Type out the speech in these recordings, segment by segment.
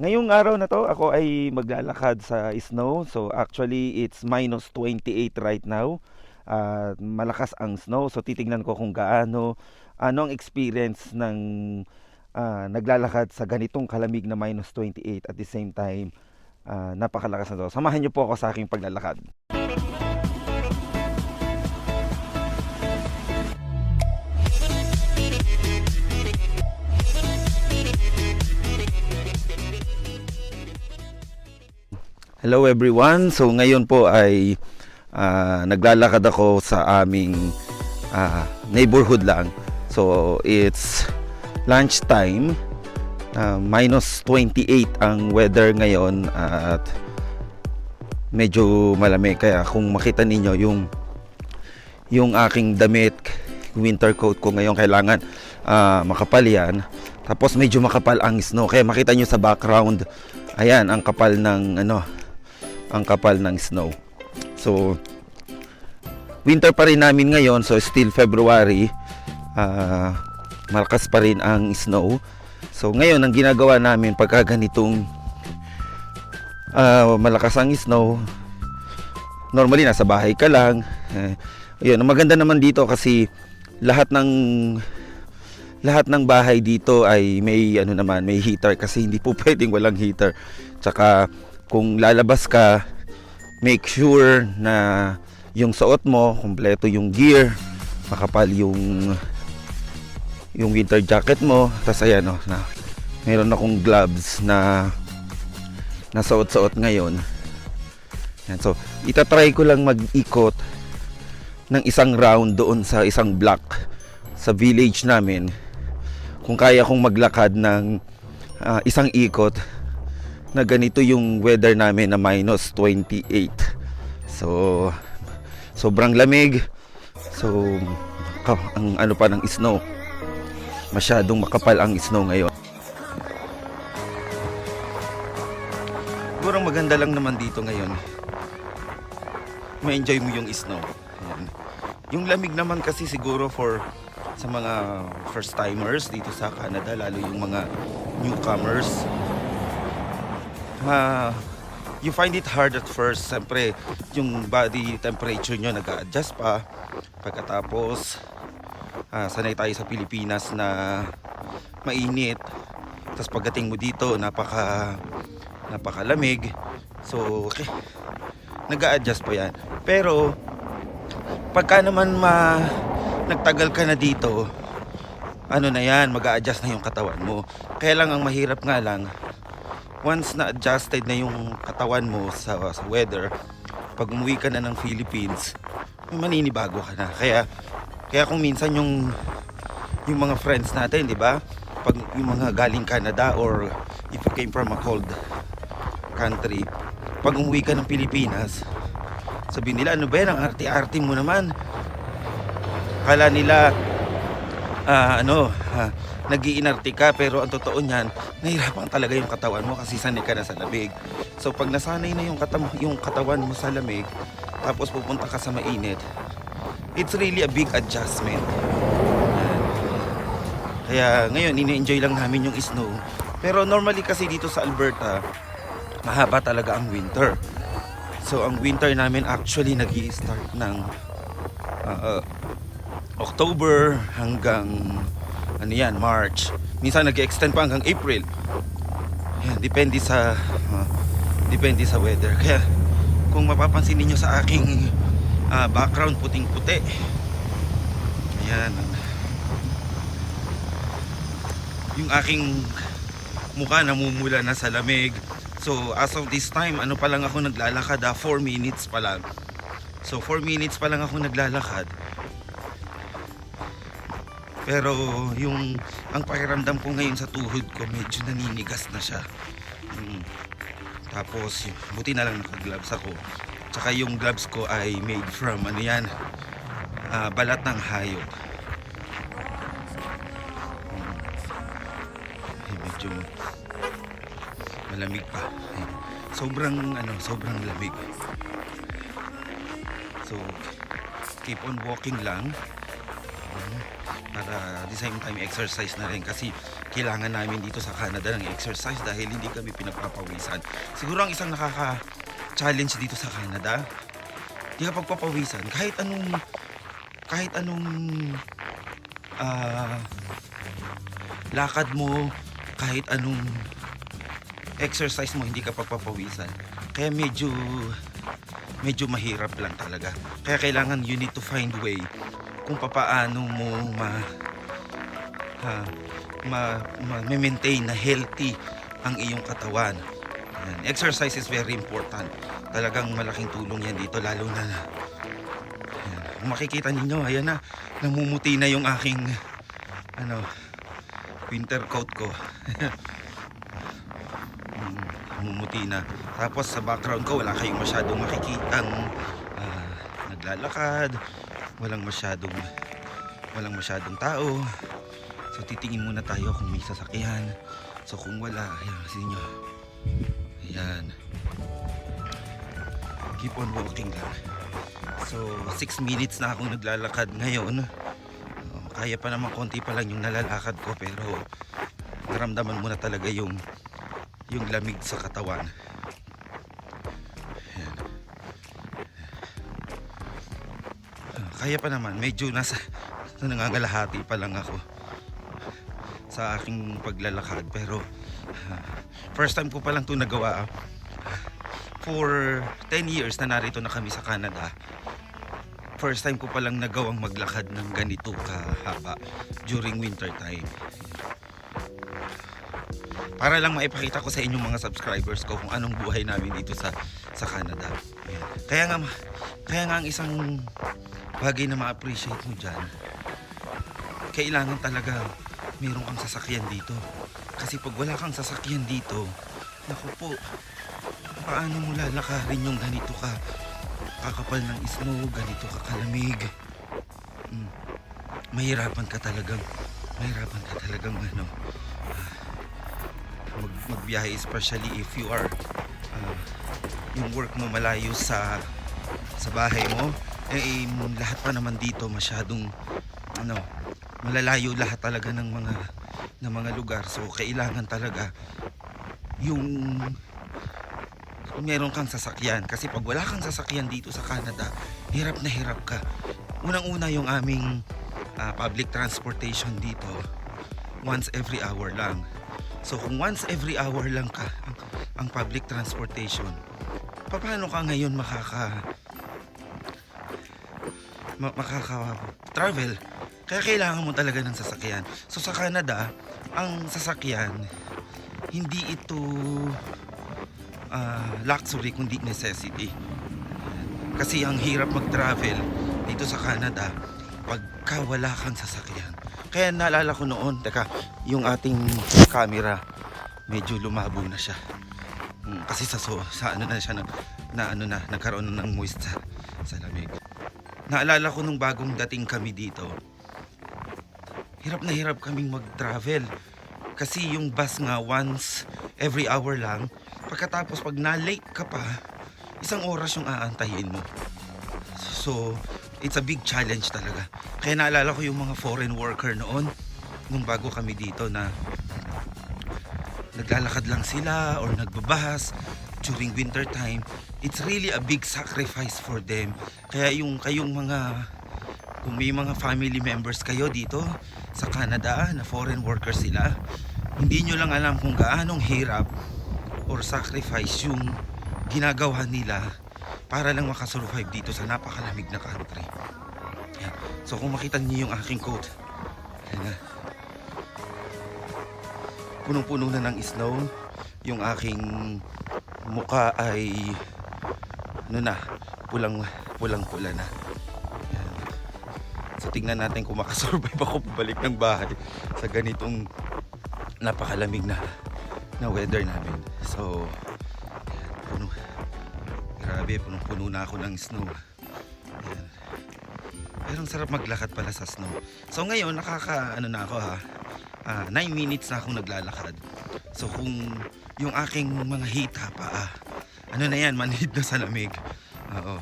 Ngayong araw na 'to, ako ay maglalakad sa snow. So actually, it's -28 right now. Malakas ang snow. So titingnan ko kung ano ang experience ng naglalakad sa ganitong kalamig na -28 at the same time, napakalakas na 'to. Samahan niyo po ako sa aking paglalakad. Hello everyone. So ngayon po ay naglalakad ako sa aming neighborhood lang. So it's lunchtime. -28 ang weather ngayon at medyo malamig, kaya kung makita ninyo yung aking damit, winter coat ko ngayon, kailangan makapal yan. Tapos medyo makapal ang snow, kaya makita nyo sa background, ayan ang kapal ng ang kapal ng snow. So winter pa rin namin ngayon, so still February. Malakas pa rin ang snow. So ngayon ang ginagawa namin pagka ganitong malakas ang snow, normally nasa bahay ka lang. Ayun, ang maganda naman dito kasi lahat ng bahay dito ay may may heater, kasi hindi po pwedeng walang heater. Tsaka kung lalabas ka, make sure na yung suot mo kumpleto, yung gear, makapal yung winter jacket mo. Tapos ayan na meron akong gloves na nasuot-suot ngayon. Yan, so itatry ko lang mag-ikot ng isang round doon sa isang block sa village namin. Kung kaya kong maglakad ng isang ikot na ganito yung weather namin na -28. So sobrang lamig. So ang pa ng snow, masyadong makapal ang snow ngayon. Siguro maganda lang naman dito ngayon, ma-enjoy mo yung snow. Ayan. Yung lamig naman kasi siguro sa mga first timers dito sa Canada, lalo yung mga newcomers, you find it hard at first. Siyempre yung body temperature nyo nag-a-adjust pa. Pagkatapos sanay tayo sa Pilipinas na mainit, tapos pagdating mo dito napakalamig. So okay, nag-a-adjust pa yan. Pero pagka naman nagtagal ka na dito, na yan, mag-a-adjust na yung katawan mo. Kaya lang ang mahirap nga lang, once na adjusted na yung katawan mo sa weather, pag umuwi ka na ng Philippines, maninibago ka na. Kaya kung minsan yung mga friends natin, di ba? Pag yung mga galing Canada, or if you came from a cold country, pag umuwi ka ng Pilipinas, sabihin nila, ano ba yan, ang arte-arte mo naman. Kala nila nag-iinarte ka, pero ang totoo niyan, nahirapan talaga yung katawan mo kasi sanay ka na sa lamig. So pag nasanay na yung katawan mo sa lamig, tapos pupunta ka sa mainit, it's really a big adjustment. Kaya ngayon ini-enjoy lang namin yung snow. Pero normally kasi dito sa Alberta, mahaba talaga ang winter. So ang winter namin actually nag-i-start ng October hanggang March. Minsan nag-extend pa hanggang April. Yan, depende sa weather. Kaya kung mapapansin niyo sa aking background, puting-puti. Ayan. Yung aking mukha namumula na sa lamig. So as of this time, pa lang ako naglalakad, 4 minutes pa lang. So 4 minutes pa lang ako naglalakad. Pero ang pakiramdam ko ngayon sa tuhod ko, medyo naninigas na siya. Tapos buti na lang naka-gloves ako. Tsaka yung gloves ko ay made from balat ng hayop. Medyo malamig pa. Sobrang lamig. So keep on walking lang. Para the same time exercise na rin kasi kailangan namin dito sa Canada ng exercise dahil hindi kami pinagpapawisan. Siguro ang isang nakaka-challenge dito sa Canada, di ka pagpapawisan kahit anong lakad mo, kahit anong exercise mo, hindi ka pagpapawisan. Kaya medyo mahirap lang talaga. Kaya kailangan you need to find way kung papaano mo ma-maintain na healthy ang iyong katawan. Yan. Exercise is very important. Talagang malaking tulong yan dito, lalo na yan. Kung makikita ninyo, ayan na, namumuti na yung aking winter coat ko. Namumuti na. Tapos sa background ko, wala kayong masyadong makikitang naglalakad, walang masyadong tao. So titingin muna tayo kung may sasakyan. So kung wala, ayan kasi nyo, ayan, keep on walking lang. So 6 minutes na akong naglalakad ngayon. Kaya pa naman, konti pa lang yung nalalakad ko, pero naramdaman mo na talaga yung lamig sa katawan. Ayan. Kaya pa naman, medyo nasa nangangalahati pa lang ako sa aking paglalakad, pero first time ko pa lang ito nagawa. For 10 years na narito na kami sa Canada, first time ko pa lang nagawang maglakad ng ganito kahaba during winter time. Para lang maipakita ko sa inyong mga subscribers ko kung anong buhay namin dito sa Canada. Ayan. Kaya nga ang isang bagay na ma-appreciate mo dyan, kailangan talaga mayroon kang sasakyan dito. Kasi pag wala kang sasakyan dito, naku po, paano mo lalakarin yung ganito kakapal ng snow, ganito kakalamig? Mahirapan ka talagang magbiyahe, especially if you are yung work mo malayo sa bahay mo. Lahat pa naman dito masyadong malalayo lahat talaga ng mga lugar. So kailangan talaga yung meron kang sasakyan, kasi pag wala kang sasakyan dito sa Canada, hirap na hirap ka. Unang-una yung aming public transportation dito, once every hour lang. So kung once every hour lang ka ang public transportation, paano ka ngayon makaka-travel? Kaya kailangan mo talaga ng sasakyan. So sa Canada, ang sasakyan, hindi ito luxury kundi necessity. Kasi ang hirap mag-travel dito sa Canada pagka wala kang sasakyan. Kaya naalala ko noon, yung ating camera medyo lumabo na siya. Kasi sa ano na siya nagkaroon na ng moist sa lamig. Naalala ko nung bagong dating kami dito, hirap na hirap kaming mag-travel. Kasi yung bus nga once every hour lang. Pagkatapos pag na-late ka pa, 1 oras yung aantayin mo. So it's a big challenge talaga. Kaya naalala ko yung mga foreign worker noon, nung bago kami dito, na naglalakad lang sila or nagbabahas during winter time. It's really a big sacrifice for them. Kaya kayong kung may mga family members kayo dito sa Canada na foreign workers sila, hindi nyo lang alam kung gaanong hirap or sacrifice yung ginagawa nila para lang makasurvive dito sa napakalamig na country. Yan. So kung makita niyo yung aking coat, punong-puno na ng snow. Yung aking mukha ay pulang-pula na. Yan. So tingnan natin kung makasurvive ako pabalik ng bahay sa ganitong napakalamig na weather namin. So grabe, punong-puno na ako ng snow. Yan. Pero ang sarap maglakad pala sa snow. So ngayon na ako 9 minutes na akong naglalakad. So kung yung aking mga hita pa, na yan, manhid na sa lamig. Oo.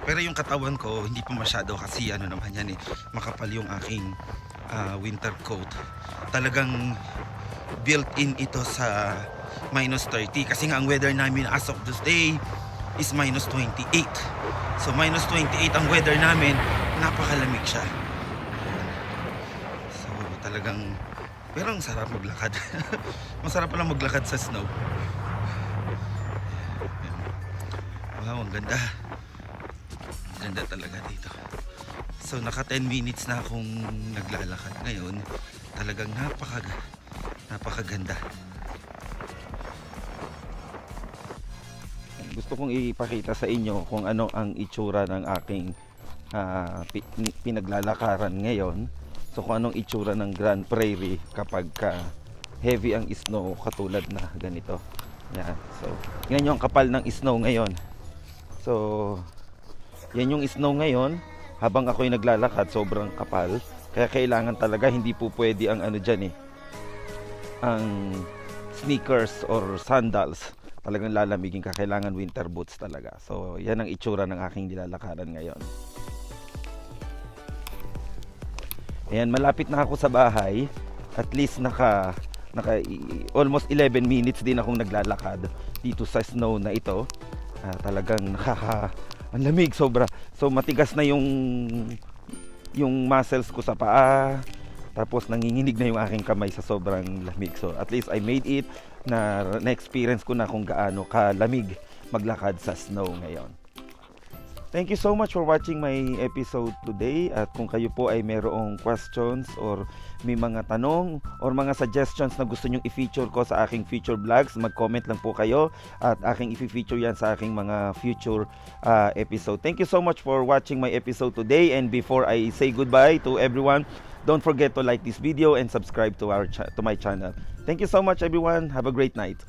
Pero yung katawan ko hindi pa masyado kasi ano naman yan makapal yung aking winter coat. Talagang built-in ito sa minus 30 kasi nga ang weather namin as of this day is minus 28. So minus 28 ang weather namin, napakalamig siya. So talagang, pero ang sarap maglakad. Masarap pala maglakad sa snow. Wow, ang ganda. Ang ganda talaga dito. So naka 10 minutes na akong naglalakad ngayon. Talagang napakaganda. Gusto kong ipakita sa inyo kung ano ang itsura ng aking pinaglalakaran ngayon. So kung anong itsura ng Grand Prairie kapag heavy ang snow katulad na ganito. Yan. So, yan yung kapal ng snow ngayon. So, yan yung snow ngayon. Habang ako'y naglalakad, sobrang kapal. Kaya kailangan talaga, hindi po pwede ang ano dyan ang sneakers or sandals. Talagang lalamigin ka, kailangan winter boots talaga. So, yan ang itsura ng aking nilalakaran ngayon. Ayan, malapit na ako sa bahay. At least naka almost 11 minutes din akong naglalakad dito sa snow na ito. Talagang ang lamig sobra. So matigas na yung muscles ko sa paa. Tapos nanginginig na yung aking kamay sa sobrang lamig. So at least I made it na experience ko na kung gaano kalamig maglakad sa snow ngayon. Thank you so much for watching my episode today. At kung kayo po ay mayroong questions or may mga tanong or mga suggestions na gusto nyong i-feature ko sa aking future vlogs, mag-comment lang po kayo at aking i-feature yan sa aking mga future episode. Thank you so much for watching my episode today. And before I say goodbye to everyone, don't forget to like this video and subscribe to my channel. Thank you so much everyone. Have a great night.